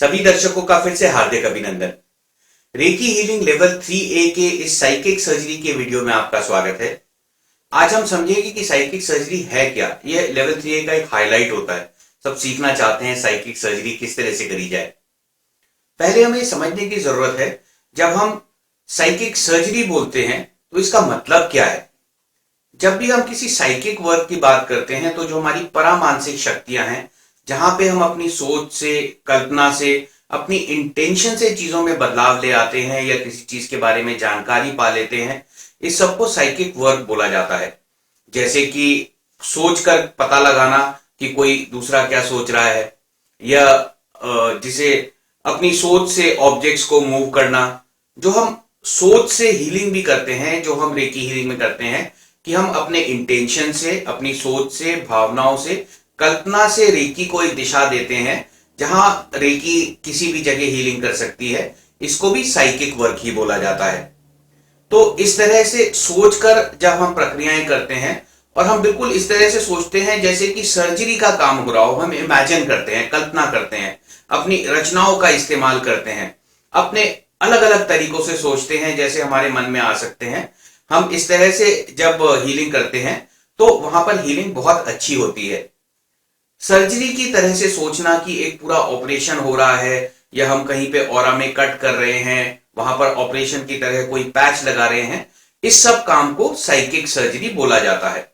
सभी दर्शकों का फिर से हार्दिक अभिनंदन। रेकी हीलिंग लेवल 3A के इस साइकिक सर्जरी के वीडियो में आपका स्वागत है। आज हम समझेंगे कि साइकिक सर्जरी है क्या। यह लेवल 3A का एक हाईलाइट होता है। सब सीखना चाहते हैं साइकिक सर्जरी किस तरह से करी जाए। पहले हमें समझने की जरूरत है, जब हम साइकिक सर्जरी बोलते हैं तो इसका मतलब क्या है। जब भी हम किसी साइकिक वर्क की बात करते हैं तो जो हमारी परामानसिक शक्तियां हैं, जहां पे हम अपनी सोच से, कल्पना से, अपनी इंटेंशन से चीजों में बदलाव ले आते हैं या किसी चीज के बारे में जानकारी पा लेते हैं, इस सबको साइकिक वर्क बोला जाता है। जैसे कि सोचकर पता लगाना कि कोई दूसरा क्या सोच रहा है, या जिसे अपनी सोच से ऑब्जेक्ट्स को मूव करना। जो हम सोच से हीलिंग भी करते हैं, जो हम रेकी हीलिंग में करते हैं कि हम अपने इंटेंशन से, अपनी सोच से, भावनाओं से, कल्पना से रेकी को एक दिशा देते हैं जहां रेकी किसी भी जगह हीलिंग कर सकती है। इसको भी साइकिक वर्क ही बोला जाता है। तो इस तरह से सोचकर जब हम प्रक्रियाएं करते हैं और हम बिल्कुल इस तरह से सोचते हैं जैसे कि सर्जरी का काम हो रहा हो, हम इमेजिन करते हैं, कल्पना करते हैं, अपनी रचनाओं का इस्तेमाल करते हैं, अपने अलग अलग तरीकों से सोचते हैं जैसे हमारे मन में आ सकते हैं। हम इस तरह से जब हीलिंग करते हैं तो वहां पर हीलिंग बहुत अच्छी होती है। सर्जरी की तरह से सोचना कि एक पूरा ऑपरेशन हो रहा है, या हम कहीं पे ऑरा में कट कर रहे हैं, वहां पर ऑपरेशन की तरह कोई पैच लगा रहे हैं, इस सब काम को साइकिक सर्जरी बोला जाता है।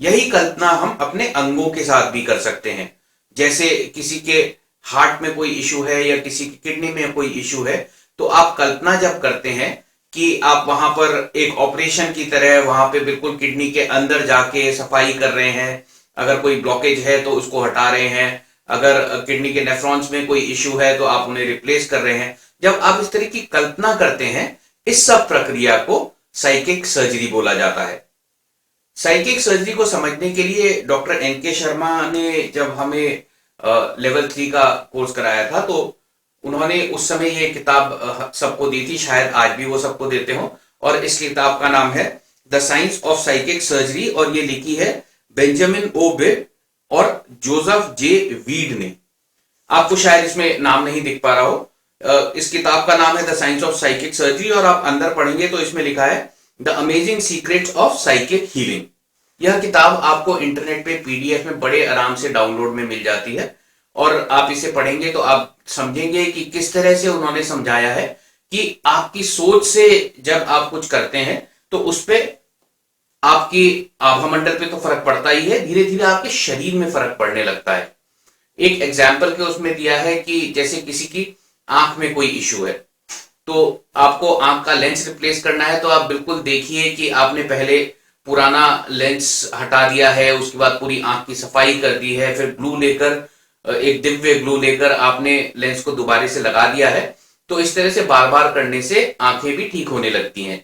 यही कल्पना हम अपने अंगों के साथ भी कर सकते हैं। जैसे किसी के हार्ट में कोई इशू है या किसी की किडनी में कोई इशू है, तो आप कल्पना जब करते हैं कि आप वहां पर एक ऑपरेशन की तरह वहां पे बिल्कुल किडनी के अंदर जाके सफाई कर रहे हैं, अगर कोई ब्लॉकेज है तो उसको हटा रहे हैं, अगर किडनी के नेफ्रॉन्स में कोई इश्यू है तो आप उन्हें रिप्लेस कर रहे हैं। जब आप इस तरह की कल्पना करते हैं, इस सब प्रक्रिया को साइकिक सर्जरी बोला जाता है। साइकिक सर्जरी को समझने के लिए डॉक्टर एन.के. शर्मा ने जब हमें लेवल 3 का कोर्स कराया था तो उन्होंने उस समय ये किताब सबको दी थी, शायद आज भी वो सबको देते हो। और इस किताब का नाम है the science of psychic surgery और ये लिखी है बेंजामिन ओ बेब और जोसेफ जे वीड ने। आपको शायद इसमें नाम नहीं दिख पा रहा हो। इस किताब का नाम है the science of psychic surgery और आप अंदर पढ़ेंगे तो इसमें लिखा है the amazing secrets of psychic healing. यह किताब आपको इंटरनेट पे पीडीएफ में बड़े आराम से डाउनलोड में मिल जाती है और आप इसे पढ़ेंगे तो आप समझेंगे कि किस तरह से उन्होंने समझाया है कि आपकी सोच से जब आप कुछ करते हैं तो उस पे आपकी आभामंडल पे तो फर्क पड़ता ही है, धीरे धीरे आपके शरीर में फर्क पड़ने लगता है। एक एग्जाम्पल के उसमें दिया है कि जैसे किसी की आंख में कोई इश्यू है तो आपको आंख का लेंस रिप्लेस करना है, तो आप बिल्कुल देखिए कि आपने पहले पुराना लेंस हटा दिया है, उसके बाद पूरी आंख की सफाई कर दी है, फिर ग्लू लेकर, एक दिव्य ग्लू लेकर आपने लेंस को दोबारा से लगा दिया है। तो इस तरह से बार बार करने से आंखें भी ठीक होने लगती हैं।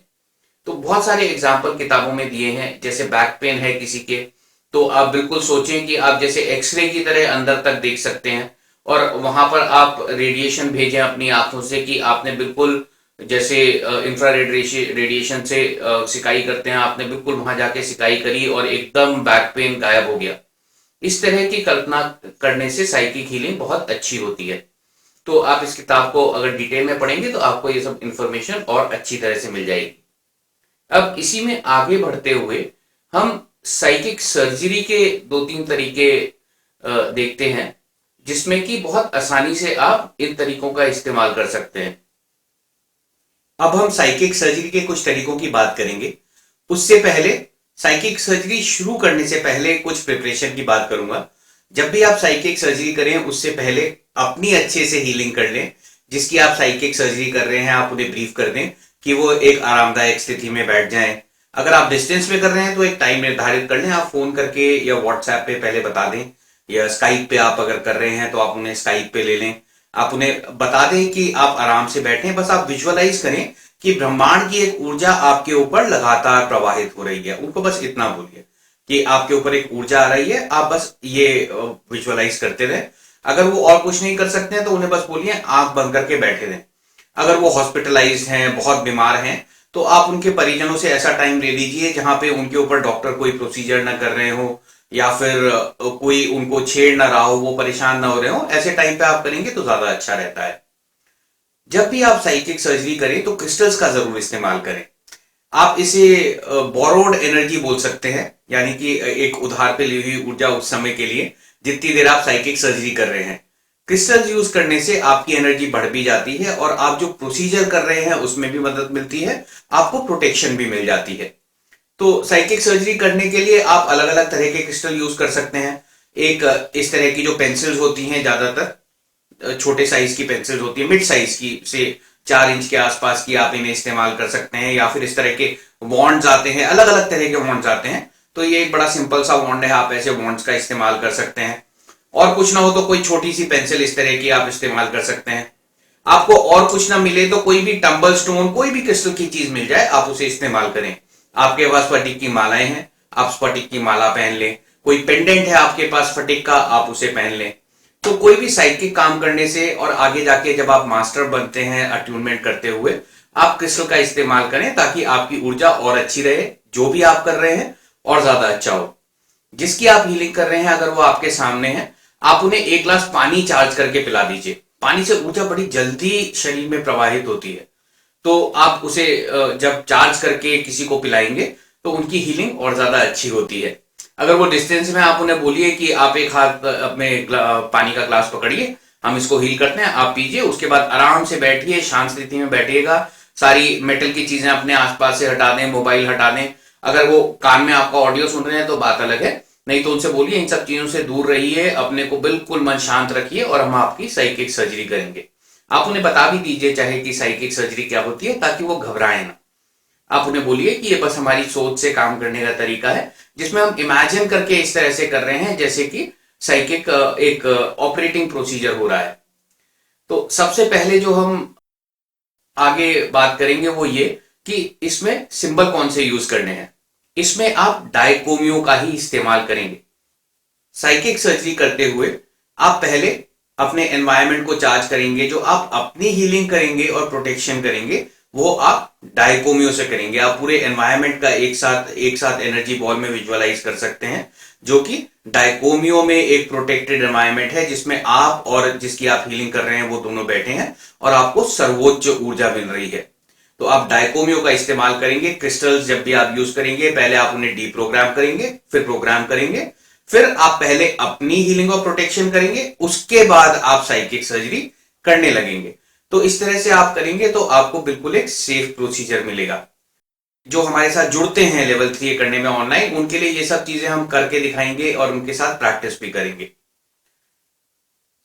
तो बहुत सारे एग्जाम्पल किताबों में दिए हैं। जैसे बैक पेन है किसी के, तो आप बिल्कुल सोचें कि आप जैसे एक्सरे की तरह अंदर तक देख सकते हैं और वहां पर आप रेडिएशन भेजें अपनी आंखों से कि आपने बिल्कुल जैसे इंफ्रारेड रेडिएशन से सिकाई करते हैं, आपने बिल्कुल वहां जाके सिकाई करी और एकदम बैक पेन गायब हो गया। इस तरह की कल्पना करने से साइकिक हीलिंग बहुत अच्छी होती है। तो आप इस किताब को अगर डिटेल में पढ़ेंगे तो आपको ये सब इंफॉर्मेशन और अच्छी तरह से मिल जाएगी। अब इसी में आगे बढ़ते हुए हम साइकिक सर्जरी के 2-3 तरीके देखते हैं, जिसमें कि बहुत आसानी से आप इन तरीकों का इस्तेमाल कर सकते हैं। अब हम साइकिक सर्जरी के कुछ तरीकों की बात करेंगे। उससे पहले साइकिक सर्जरी शुरू करने से पहले कुछ प्रिपरेशन की बात करूंगा। जब भी आप साइकिक सर्जरी करें उससे पहले अपनी अच्छे से हीलिंग कर लें। जिसकी आप साइकिक सर्जरी कर रहे हैं आप उन्हें ब्रीफ कर दें कि वो एक आरामदायक स्थिति में बैठ जाएं। अगर आप डिस्टेंस में कर रहे हैं तो एक टाइम निर्धारित कर लें, आप फोन करके या व्हाट्सएप पे पहले बता दें, या स्काइप पे आप अगर कर रहे हैं तो आप उन्हें स्काइप पे ले लें। आप उन्हें बता दें कि आप आराम से बैठें, बस आप विजुअलाइज करें कि ब्रह्मांड की एक ऊर्जा आपके ऊपर लगातार प्रवाहित हो रही है। उनको बस इतना बोलिए कि आपके ऊपर एक ऊर्जा आ रही है, आप बस ये विजुअलाइज करते रहे। अगर वो और कुछ नहीं कर सकते हैं तो उन्हें बस बोलिए आंख बंद करके बैठे रहें। अगर वो हॉस्पिटलाइज्ड हैं, बहुत बीमार हैं, तो आप उनके परिजनों से ऐसा टाइम ले लीजिए जहां पे उनके ऊपर डॉक्टर कोई प्रोसीजर ना कर रहे हो, या फिर कोई उनको छेड़ ना रहा हो, वो परेशान ना हो रहे हो, ऐसे टाइम पे आप करेंगे तो ज्यादा अच्छा रहता है। जब भी आप साइकिक सर्जरी करें तो क्रिस्टल्स का जरूर इस्तेमाल करें। आप इसे बोरोड एनर्जी बोल सकते हैं, यानी कि एक उधार पे ली हुई ऊर्जा उस समय के लिए जितनी देर आप साइकिक सर्जरी कर रहे हैं। क्रिस्टल्स यूज करने से आपकी एनर्जी बढ़ भी जाती है और आप जो प्रोसीजर कर रहे हैं उसमें भी मदद मिलती है, आपको प्रोटेक्शन भी मिल जाती है। तो साइकिक सर्जरी करने के लिए आप अलग अलग तरह के क्रिस्टल यूज कर सकते हैं। एक इस तरह की जो पेंसिल्स होती हैं, ज्यादातर छोटे साइज की पेंसिल्स होती है, मिड साइज की से 4 इंच के आसपास की, आप इन्हें इस्तेमाल कर सकते हैं। या फिर इस तरह के वॉन्ड्स आते हैं, अलग अलग तरह के वॉन्ड्स आते हैं, तो ये एक बड़ा सिंपल सा वॉन्ड है, आप ऐसे वॉन्ड्स का इस्तेमाल कर सकते हैं। और कुछ ना हो तो कोई छोटी सी पेंसिल इस तरह की आप इस्तेमाल कर सकते हैं। आपको और कुछ ना मिले तो कोई भी टंबल स्टोन, कोई भी क्रिस्टल की चीज मिल जाए, आप उसे इस्तेमाल करें। आपके पास स्फटिक की मालाएं हैं, आप स्फटिक की माला पहन लें। कोई पेंडेंट है आपके पास स्फटिक का, आप उसे पहन लें। तो कोई भी साइकिक काम करने से और आगे जाके जब आप मास्टर बनते हैं अट्यूनमेंट करते हुए, आप क्रिस्टल का इस्तेमाल करें ताकि आपकी ऊर्जा और अच्छी रहे, जो भी आप कर रहे हैं और ज्यादा अच्छा हो। जिसकी आप हीलिंग कर रहे हैं अगर वो आपके सामने है, आप उन्हें 1 ग्लास पानी चार्ज करके पिला दीजिए। पानी से ऊर्जा बड़ी जल्दी शरीर में प्रवाहित होती है, तो आप उसे जब चार्ज करके किसी को पिलाएंगे तो उनकी हीलिंग और ज्यादा अच्छी होती है। अगर वो डिस्टेंस में, आप उन्हें बोलिए कि आप एक हाथ अपने पानी का ग्लास पकड़िए, हम इसको हील करते हैं, आप पीजिए, उसके बाद आराम से बैठिए, शांत स्थिति में बैठिएगा। सारी मेटल की चीजें अपने आसपास से हटा दें, मोबाइल हटा दें। अगर वो कान में आपका ऑडियो सुन रहे हैं तो बात अलग है, नहीं तो उनसे बोलिए इन सब चीजों से दूर रहिए, अपने को बिल्कुल मन शांत रखिए और हम आपकी साइकिक सर्जरी करेंगे। आप उन्हें बता भी दीजिए चाहे कि साइकिक सर्जरी क्या होती है, ताकि वो घबराए ना। आप उन्हें बोलिए कि ये बस हमारी सोच से काम करने का तरीका है, जिसमें हम इमेजिन करके इस तरह से कर रहे हैं जैसे कि साइकिक एक ऑपरेटिंग प्रोसीजर हो रहा है। तो सबसे पहले जो हम आगे बात करेंगे वो ये कि इसमें सिंबल कौन से यूज करने हैं। इसमें आप डायकोमियो का ही इस्तेमाल करेंगे। साइकिक सर्जरी करते हुए आप पहले अपने एनवायरनमेंट को चार्ज करेंगे। जो आप अपनी हीलिंग करेंगे और प्रोटेक्शन करेंगे वो आप डायकोमियो से करेंगे। आप पूरे एनवायरनमेंट का एक साथ एनर्जी बॉल में विजुअलाइज कर सकते हैं, जो कि डायकोमियो में एक प्रोटेक्टेड एनवायरनमेंट है, जिसमें आप और जिसकी आप हीलिंग कर रहे हैं वो दोनों बैठे हैं और आपको सर्वोच्च ऊर्जा मिल रही है। तो आप डायकोमियो का इस्तेमाल करेंगे। क्रिस्टल्स जब भी आप यूज करेंगे, पहले आप उन्हें डीप्रोग्राम करेंगे, फिर प्रोग्राम करेंगे, फिर आप पहले अपनी हीलिंग और प्रोटेक्शन करेंगे, उसके बाद आप साइकिक सर्जरी करने लगेंगे। तो इस तरह से आप करेंगे तो आपको बिल्कुल एक सेफ प्रोसीजर मिलेगा। जो हमारे साथ जुड़ते हैं लेवल 3 करने में ऑनलाइन, उनके लिए ये सब चीजें हम करके दिखाएंगे और उनके साथ प्रैक्टिस भी करेंगे।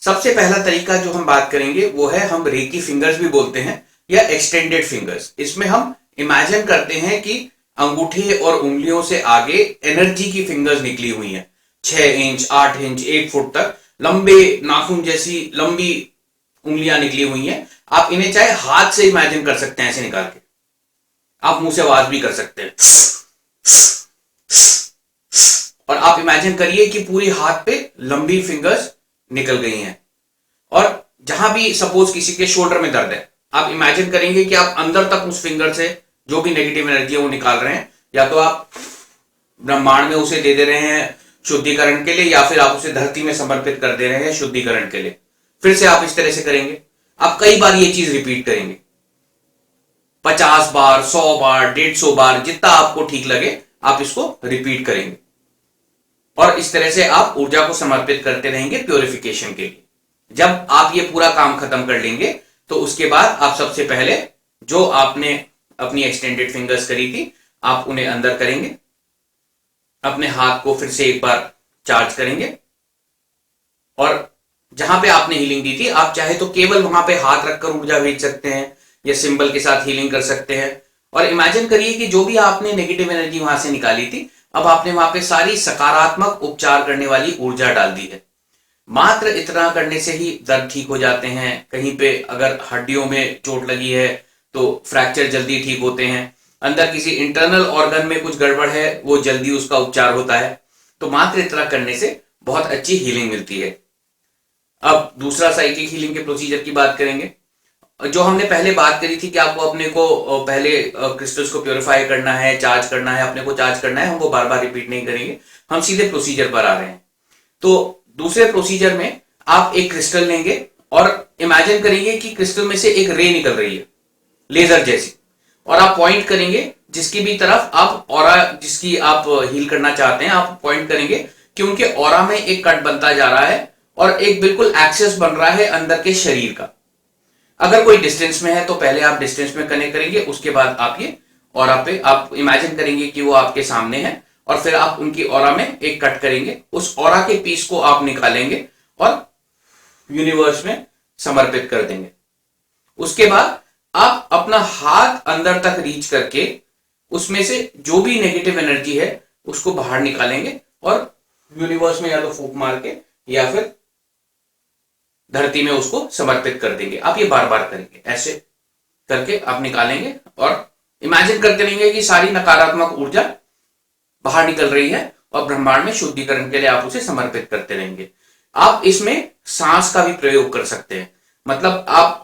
सबसे पहला तरीका जो हम बात करेंगे वो है, हम रेकी फिंगर्स भी बोलते हैं या एक्सटेंडेड फिंगर्स। इसमें हम इमेजिन करते हैं कि अंगूठे और उंगलियों से आगे एनर्जी की फिंगर्स निकली हुई हैं, 6 इंच 8 इंच 1 फुट तक लंबे नाखून जैसी लंबी उंगलियां निकली हुई हैं। आप इन्हें चाहे हाथ से इमेजिन कर सकते हैं ऐसे निकाल के, आप मुंह से आवाज भी कर सकते हैं। और आप इमेजिन करिए कि पूरी हाथ पे लंबी फिंगर्स निकल गई हैं। और जहां भी सपोज किसी के शोल्डर में दर्द है, आप इमेजिन करेंगे कि आप अंदर तक उस फिंगर से जो भी नेगेटिव एनर्जी है वो निकाल रहे हैं। या तो आप ब्रह्मांड में उसे दे दे रहे हैं शुद्धिकरण के लिए, या फिर आप उसे धरती में समर्पित कर दे रहे हैं शुद्धिकरण के लिए। फिर से आप इस तरह से करेंगे, आप कई बार ये चीज रिपीट करेंगे, 50 बार 100 बार 150 बार, जितना आपको ठीक लगे आप इसको रिपीट करेंगे। और इस तरह से आप ऊर्जा को समर्पित करते रहेंगे प्योरिफिकेशन के लिए। जब आप ये पूरा काम खत्म कर लेंगे तो उसके बाद आप सबसे पहले जो आपने अपनी एक्सटेंडेड फिंगर्स करी थी, आप उन्हें अंदर करेंगे, अपने हाथ को फिर से एक बार चार्ज करेंगे और जहां पे आपने हीलिंग दी थी, आप चाहे तो केवल वहां पे हाथ रखकर ऊर्जा भेज सकते हैं या सिंबल के साथ हीलिंग कर सकते हैं। और इमेजिन करिए कि जो भी आपने नेगेटिव एनर्जी वहां से निकाली थी, अब आपने वहां पे सारी सकारात्मक उपचार करने वाली ऊर्जा डाल दी है। मात्र इतना करने से ही दर्द ठीक हो जाते हैं। कहीं पे अगर हड्डियों में चोट लगी है तो फ्रैक्चर जल्दी ठीक होते हैं। अंदर किसी इंटरनल ऑर्गन में कुछ गड़बड़ है, वो जल्दी उसका उपचार होता है। तो मात्र इतना करने से बहुत अच्छी हीलिंग मिलती है। अब दूसरा साइकिक हीलिंग के प्रोसीजर की बात करेंगे। जो हमने पहले बात करी थी कि आपको अपने को पहले क्रिस्टल्स को प्योरीफाई करना है, चार्ज करना है, अपने को चार्ज करना है, हम वो बार बार रिपीट नहीं करेंगे। हम सीधे प्रोसीजर पर आ रहे हैं। तो दूसरे प्रोसीजर में आप एक क्रिस्टल लेंगे और इमेजिन करेंगे कि क्रिस्टल में से एक रे निकल रही है लेजर जैसी, और आप पॉइंट करेंगे जिसकी भी तरफ आप ऑरा जिसकी आप हील करना चाहते हैं, आप पॉइंट करेंगे कि उनके ऑरा में एक कट बनता जा रहा है और एक बिल्कुल एक्सेस बन रहा है अंदर के शरीर का। अगर कोई डिस्टेंस में है तो पहले आप डिस्टेंस में कनेक्ट करेंगे, उसके बाद आप ये ऑरा पे आप इमेजिन करेंगे कि वो आपके सामने है और फिर आप उनकी ऑरा में एक कट करेंगे, उस ऑरा के पीस को आप निकालेंगे और यूनिवर्स में समर्पित कर देंगे। उसके बाद आप अपना हाथ अंदर तक रीच करके उसमें से जो भी नेगेटिव एनर्जी है उसको बाहर निकालेंगे और यूनिवर्स में या तो फूंक मार के या फिर धरती में उसको समर्पित कर देंगे। आप ये बार बार करेंगे, ऐसे करके आप निकालेंगे और इमेजिन करते रहेंगे कि सारी नकारात्मक ऊर्जा बाहर निकल रही है और ब्रह्मांड में शुद्धिकरण के लिए आप उसे समर्पित करते रहेंगे। आप इसमें सांस का भी प्रयोग कर सकते हैं, मतलब आप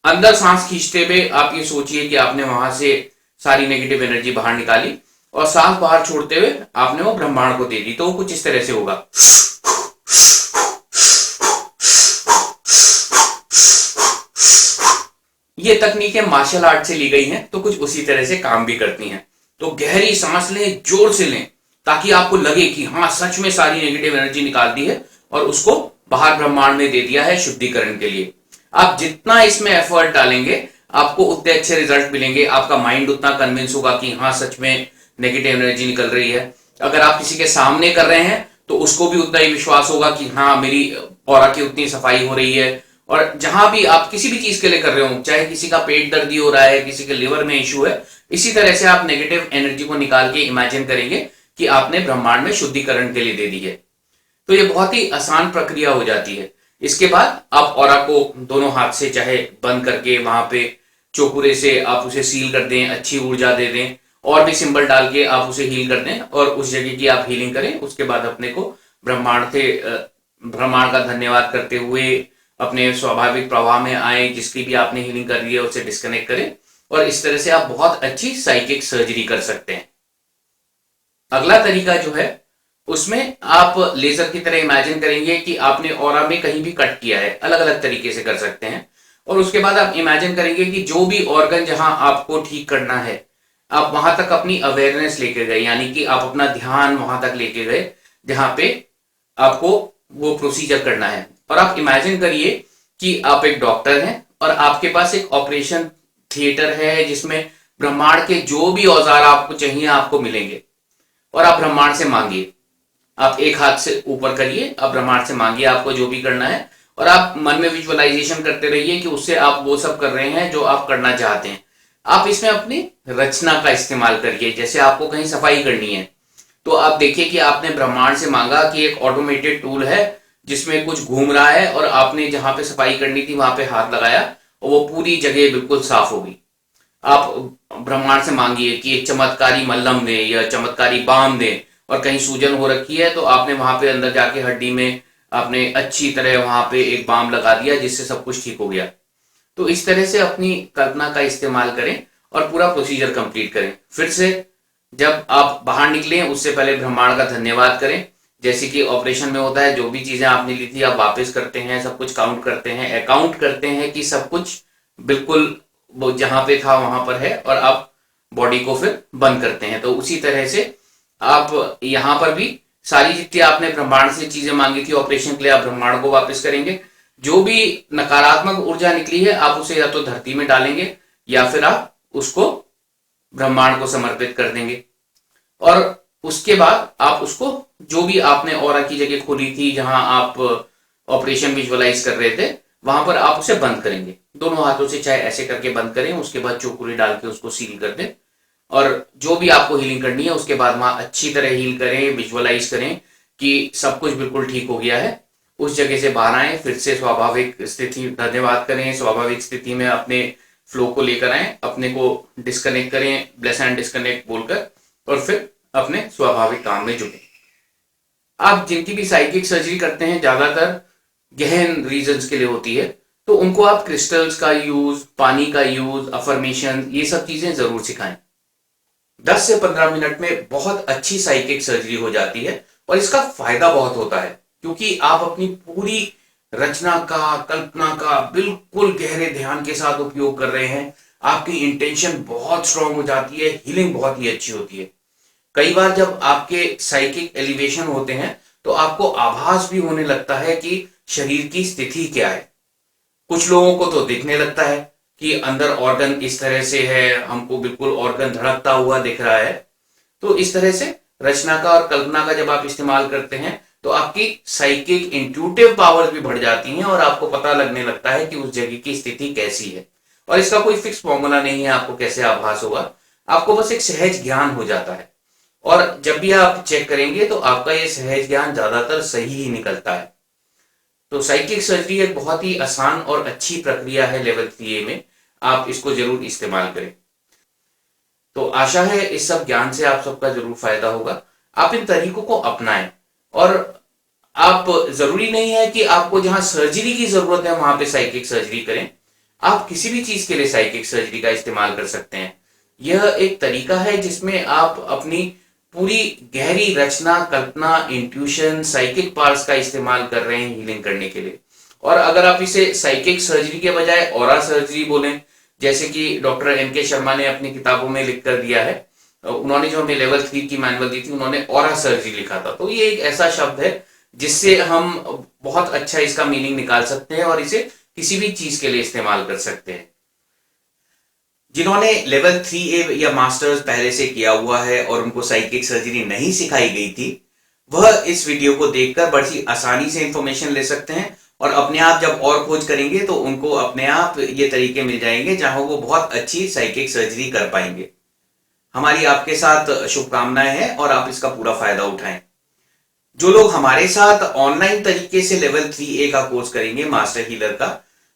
अंदर सांस खींचते हुए आप ये सोचिए कि आपने वहां से सारी नेगेटिव एनर्जी बाहर निकाली और सांस बाहर छोड़ते हुए आपने वो ब्रह्मांड को दे दी। तो वो कुछ इस तरह से होगा। ये तकनीकें मार्शल आर्ट से ली गई हैं, तो कुछ उसी तरह से काम भी करती हैं। तो गहरी सांस लें, जोर से लें, ताकि आपको लगे कि हाँ सच में सारी नेगेटिव एनर्जी निकाल दी है और उसको बाहर ब्रह्मांड में दे दिया है शुद्धिकरण के लिए। आप जितना इसमें एफर्ट डालेंगे आपको उतने अच्छे रिजल्ट मिलेंगे। आपका माइंड उतना कन्विंस होगा कि हाँ सच में नेगेटिव एनर्जी निकल रही है। अगर आप किसी के सामने कर रहे हैं तो उसको भी उतना ही विश्वास होगा कि हाँ मेरी ऑरा की उतनी सफाई हो रही है। और जहां भी आप किसी भी चीज के लिए कर रहे हो, चाहे किसी का पेट दर्द हो रहा है, किसी के लिवर में इश्यू है, इसी तरह से आप नेगेटिव एनर्जी को निकाल के इमेजिन करेंगे कि आपने ब्रह्मांड में शुद्धिकरण के लिए दे दी है। तो ये बहुत ही आसान प्रक्रिया हो जाती है। इसके बाद आप ऑरा को दोनों हाथ से चाहे बंद करके वहां पे चोकुरे से आप उसे सील कर दें, अच्छी ऊर्जा दे दें और भी सिंबल डाल के आप उसे हील कर दें और उस जगह की आप हीलिंग करें। उसके बाद अपने को ब्रह्मांड का धन्यवाद करते हुए अपने स्वाभाविक प्रवाह में आए, जिसकी भी आपने हीलिंग कर दी है उसे डिस्कनेक्ट करें और इस तरह से आप बहुत अच्छी साइकिक सर्जरी कर सकते हैं। अगला तरीका जो है उसमें आप लेजर की तरह इमेजिन करेंगे कि आपने ऑरा में कहीं भी कट किया है, अलग अलग तरीके से कर सकते हैं। और उसके बाद आप इमेजिन करेंगे कि जो भी ऑर्गन जहां आपको ठीक करना है आप वहां तक अपनी अवेयरनेस लेके गए, यानी कि आप अपना ध्यान वहां तक लेके गए जहां पे आपको वो प्रोसीजर करना है। और आप इमेजिन करिए कि आप एक डॉक्टर हैं और आपके पास एक ऑपरेशन थिएटर है जिसमें ब्रह्मांड के जो भी औजार आपको चाहिए आपको मिलेंगे और आप ब्रह्मांड से मांगिए। आप एक हाथ से ऊपर करिए, आप ब्रह्मांड से मांगिए आपको जो भी करना है और आप मन में विजुअलाइजेशन करते रहिए कि उससे आप वो सब कर रहे हैं जो आप करना चाहते हैं। आप इसमें अपनी रचना का इस्तेमाल करिए। जैसे आपको कहीं सफाई करनी है तो आप देखिए कि आपने ब्रह्मांड से मांगा कि एक ऑटोमेटेड टूल है जिसमें कुछ घूम रहा है और आपने जहां पे सफाई करनी थी वहां पे हाथ लगाया और वो पूरी जगह बिल्कुल साफ होगी। आप ब्रह्मांड से मांगिए कि एक चमत्कारी मल्लम दे या चमत्कारी बाम दे, और कहीं सूजन हो रखी है तो आपने वहां पे अंदर जाके हड्डी में आपने अच्छी तरह वहां पे एक बाम लगा दिया जिससे सब कुछ ठीक हो गया। तो इस तरह से अपनी कल्पना का इस्तेमाल करें और पूरा प्रोसीजर कंप्लीट करें। फिर से जब आप बाहर निकलें उससे पहले ब्रह्मांड का धन्यवाद करें। जैसे कि ऑपरेशन में होता है, जो भी चीजें आपने ली थी आप वापस करते हैं, सब कुछ काउंट करते हैं, अकाउंट करते हैं कि सब कुछ बिल्कुल वो जहां पे था वहां पर है और आप बॉडी को फिर बंद करते हैं। तो उसी तरह से आप यहां पर भी सारी जितनी आपने ब्रह्मांड से चीजें मांगी थी ऑपरेशन के लिए आप ब्रह्मांड को वापस करेंगे। जो भी नकारात्मक ऊर्जा निकली है आप उसे या तो धरती में डालेंगे या फिर आप उसको ब्रह्मांड को समर्पित कर देंगे। और उसके बाद आप उसको जो भी आपने ऑरा की जगह खोली थी जहां आप ऑपरेशन विजुअलाइज कर रहे थे वहां पर आप उसे बंद करेंगे। दोनों हाथों से चाहे ऐसे करके बंद करें, उसके बाद चोकुरी डाल के उसको सील कर दें और जो भी आपको हीलिंग करनी है उसके बाद वहां अच्छी तरह हील करें, विजुअलाइज करें कि सब कुछ बिल्कुल ठीक हो गया है। उस जगह से बाहर आए, फिर से स्वाभाविक स्थिति, धन्यवाद करें, स्वाभाविक स्थिति में अपने फ्लो को लेकर आए, अपने को डिस्कनेक्ट करें, ब्लेस एंड डिस्कनेक्ट बोलकर, और फिर अपने स्वाभाविक काम में जुटे। आप जिनकी भी साइकिक सर्जरी करते हैं ज्यादातर गहन रीजंस के लिए होती है, तो उनको आप क्रिस्टल्स का यूज, पानी का यूज, अफर्मेशन, ये सब चीजें जरूर सिखाएं। 10 से 15 मिनट में बहुत अच्छी साइकिक सर्जरी हो जाती है और इसका फायदा बहुत होता है क्योंकि आप अपनी पूरी रचना का, कल्पना का बिल्कुल गहरे ध्यान के साथ उपयोग कर रहे हैं। आपकी इंटेंशन बहुत स्ट्रांग हो जाती है, हीलिंग बहुत ही अच्छी होती है। कई बार जब आपके साइकिक एलिवेशन होते हैं तो आपको आभास भी होने लगता है कि शरीर की स्थिति क्या है। कुछ लोगों को तो दिखने लगता है कि अंदर ऑर्गन इस तरह से है, हमको बिल्कुल ऑर्गन धड़कता हुआ दिख रहा है। तो इस तरह से रचना का और कल्पना का जब आप इस्तेमाल करते हैं तो आपकी साइकिक इंट्यूटिव पावर्स भी बढ़ जाती हैं और आपको पता लगने लगता है कि उस जगह की स्थिति कैसी है। और इसका कोई फिक्स फॉर्मूला नहीं है आपको कैसे आभास होगा, आपको बस एक सहज ज्ञान हो जाता है। और जब भी आप चेक करेंगे तो आपका ये सहज ज्ञान ज्यादातर सही ही निकलता है। तो साइकिक सर्जरी एक बहुत ही आसान और अच्छी प्रक्रिया है लेवल 3A में, आप इसको जरूर इस्तेमाल करें। तो आशा है इस सब ज्ञान से आप सबका जरूर फायदा होगा। आप इन तरीकों को अपनाएं और आप जरूरी नहीं है कि आपको जहां सर्जरी की जरूरत है वहां पे साइकिक सर्जरी करें। आप किसी भी चीज के लिए साइकिक सर्जरी का इस्तेमाल कर सकते हैं। यह एक तरीका है जिसमें आप अपनी पूरी गहरी रचना, कल्पना, इंट्यूशन, साइकिक पार्ट्स का इस्तेमाल कर रहे हैं हीलिंग करने के लिए। और अगर आप इसे साइकिक सर्जरी के बजाय ऑरा सर्जरी बोलें, जैसे कि डॉक्टर एम.के. शर्मा ने अपनी किताबों में लिख कर दिया है, उन्होंने जो हमें लेवल 3 की मैनुअल दी थी उन्होंने ऑरा सर्जरी लिखा था। तो ये एक ऐसा शब्द है जिससे हम बहुत अच्छा इसका मीनिंग निकाल सकते हैं और इसे किसी भी चीज के लिए इस्तेमाल कर सकते हैं। जिन्होंने लेवल 3A या मास्टर्स पहले से किया हुआ है और उनको साइकिक सर्जरी नहीं सिखाई गई थी, वह इस वीडियो को देखकर बड़ी आसानी से इंफॉर्मेशन ले सकते हैं और अपने आप जब और खोज करेंगे तो उनको अपने आप ये तरीके मिल जाएंगे जहां वो बहुत अच्छी साइकिक सर्जरी कर पाएंगे। हमारी आपके साथ शुभकामनाएं हैं और आप इसका पूरा फायदा उठाएं। जो लोग हमारे साथ ऑनलाइन तरीके से लेवल 3A का कोर्स करेंगे मास्टर हीलर का,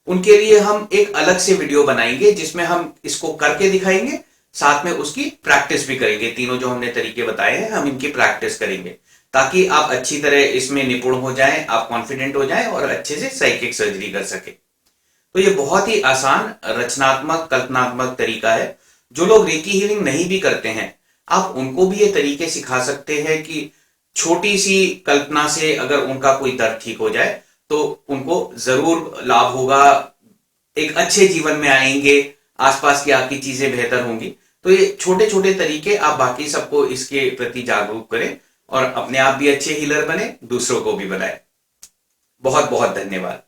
उनके लिए हम एक अलग से वीडियो बनाएंगे जिसमें हम इसको करके दिखाएंगे, साथ में उसकी प्रैक्टिस भी करेंगे। तीनों जो हमने तरीके बताए हैं हम इनकी प्रैक्टिस करेंगे ताकि आप अच्छी तरह इसमें निपुण हो जाएं, आप कॉन्फिडेंट हो जाएं और अच्छे से साइकिक सर्जरी कर सके। तो ये बहुत ही आसान, रचनात्मक, कल्पनात्मक तरीका है। जो लोग रेकी हीलिंग नहीं भी करते हैं आप उनको भी ये तरीके सिखा सकते हैं कि छोटी सी कल्पना से अगर उनका कोई दर्द ठीक हो जाए तो उनको जरूर लाभ होगा, एक अच्छे जीवन में आएंगे, आसपास की आपकी चीजें बेहतर होंगी। तो ये छोटे छोटे तरीके आप बाकी सबको इसके प्रति जागरूक करें और अपने आप भी अच्छे हीलर बने, दूसरों को भी बनाए। बहुत बहुत धन्यवाद।